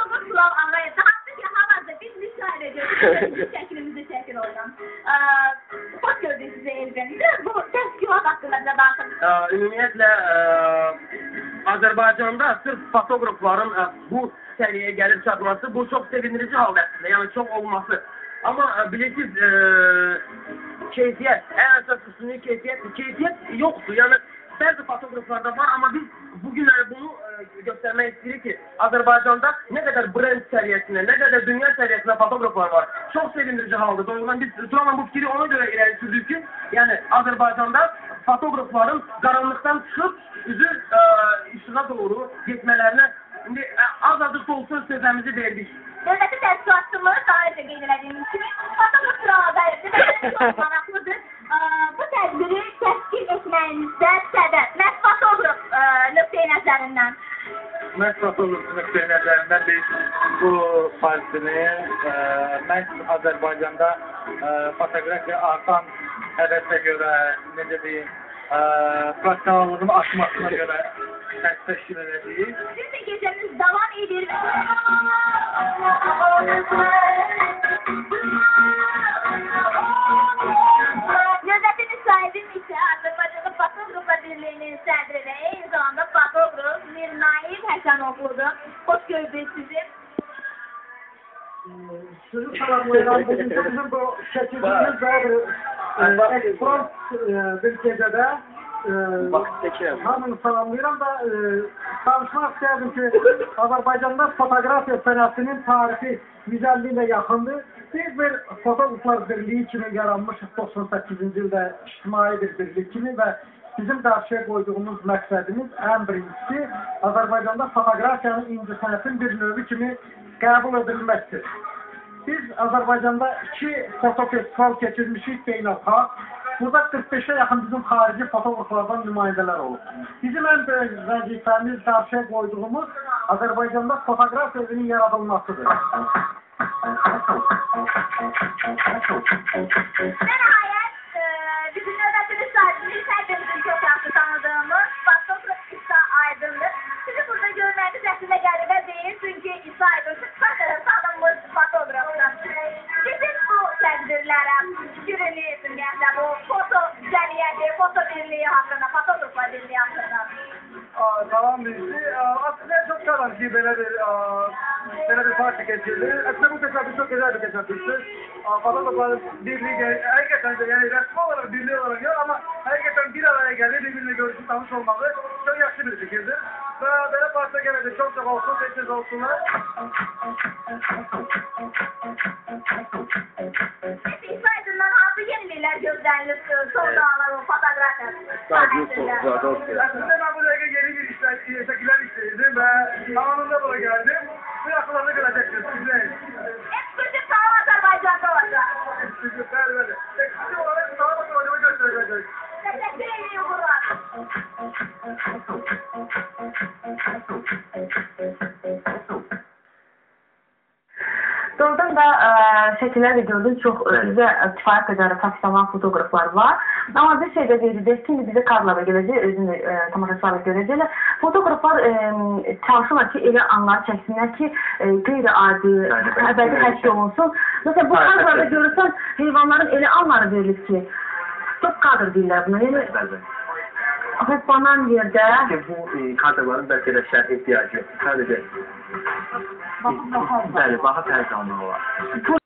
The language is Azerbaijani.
Fotoğraf Sılav Ağayev. Hatta ki havada biz müşahede ediyoruz. Şeklimizi çekin oradan. Hoş gördük sizi Evgen. Bu təşkilat haqqında da danışın. Ümumiyyətlə, Azərbaycanda sırf fotoğrafların bu səviyyəyə gəlib çatması, bu çox sevindirici halda əslində, yəni çox olması. Amma bilirsiniz, keyfiyyət, ən əsas üstünlüyü keyfiyyət yoxdur. Yəni, bəzi fotoğraflarda var, amma biz bugün bunu göstərmək istəyirik ki, Azərbaycanda nə qədər brend səviyyəsində, nə qədər dünya səviyyəsində fotoğraflar var. Çox sevindirici halda. Doğrudan biz sonra bu fikri ona görə irəli sürdük ki, yəni Azərbaycanda fotoğrafların qaranlıqdan çıxıb üzü işığa doğru getmələrinə indi az-azı olsun sözləmizi verdik. Dövləti təşkilatçılığı daha öncə qeyd edildiyimiz kimi Fotoğraf Sılav Ağayev çox maraqlıdır. Bu tədbiri təşkil etməyinizdə səbəb məhz fotoğraf nöqteyi nəzərindən. Məhz fotoğraf nöqteyi nəzərindən biz bu partinin məhz Azərbaycanda fotoqrafiya artan həvəsə görə, necə deyim, profesyonallığın artmasına görə təşkil edəcəyik. Siz də gecəniz davam edir. Növbəti müsahibim isə Azərbaycanlı Fotoğraflar Birliyinin sədri və eyni zamanda fotoğraf Mirnail Həsənoğludur. Xoş gördük sizi. Sizi salamlayıram. Bugün bizim bu çəkildiyimiz və eksprompt bir gecədə hamını salamlayıram da danışmaq istəyirdim ki, Azərbaycanda fotoğrafiya sənətinin tarixi 150 ilə yaxındır. Biz bir Fotoğraflar Birliyi kimi yaranmış 98-ci ildə ictimai bir birlik kimi və bizim qarşıya qoyduğumuz məqsədimiz ən birincisi Azərbaycanda fotoğrafiyanın incəsənətin bir növü kimi qəbul edilməkdir. Biz Azərbaycanda 2 fotofestival keçirmişik beynəlxalq. Burada 45'e yakın bizim xarici fotoğraflardan nümayəndələr olub. Bizim ən böyük vəzifəmiz qarşıya qoyduğumuz Azərbaycanda fotoğraf evinin yaradılmasıdır. Nəhayət, bizim növbəti müsahibimiz hər birimizin çox yaxşı tanıdığımız fotoğraf İsa Aydındır. Sizi burada görməyiniz əslində qəribə deyil, çünki İsa Aydın sadəcə tanınmış fotoğrafdır. Sizin bu tədbirlərə fikir edirsiniz, yəni bu foto cəmiyyəti, foto birliyi haqqında, Fotoğraflar Birliyi haqqında. Salam birisi. Aslında çok şaşırdım ki böyle bir parti geçirdi. Aslında bu tesadüf çok güzel bir tesadüftür. Fotoğraflar Birliği hakikaten yani resmi olarak birliği olarak yok ama hakikaten bir araya geldi, birbirine görüşüp tanış olmalı. Çok yaşlı bir fikirdir. Ve böyle partiye geldi. Çok olsun, teşekkür olsunlar. İsa Aydın'dan hansı yeniliklər gözlənilir son zamanlar o fotoğrafiya sahəsində? Aslında ben buraya yeni bir şekiller işledim ve anında buraya geldim. Bu yakılarını göreceksiniz size. Ekskluzif Sağlam Azərbaycanda olacaq. Ekskluzif, bəli. Ekskluzif olarak sağlam Azərbaycan'ı göstereceğiz. Təşəkkür ediyorum bunlar. Doğrudan da şəkillər də gördük, çox bizə kifayət qədər profesional fotoğraflar var. Amma bir şey də deyildik, şimdi bizə kadrlara gələcək, özünü tamaşaçılarla görəcəklər. Fotoğraflar çalışırlar ki, elə anlar çəksinlər ki, qeyri-adi, əbədi hər şey olsun. Mesela bu kadrlarda görürsən, heyvanların elə anları verilir ki, stop kadr deyirlər buna. Banan yerdə... Bu kadrların bəlkə də şərh ihtiyacı yoxdur. Sadəcə, bəli, baha tərcümanlığı var.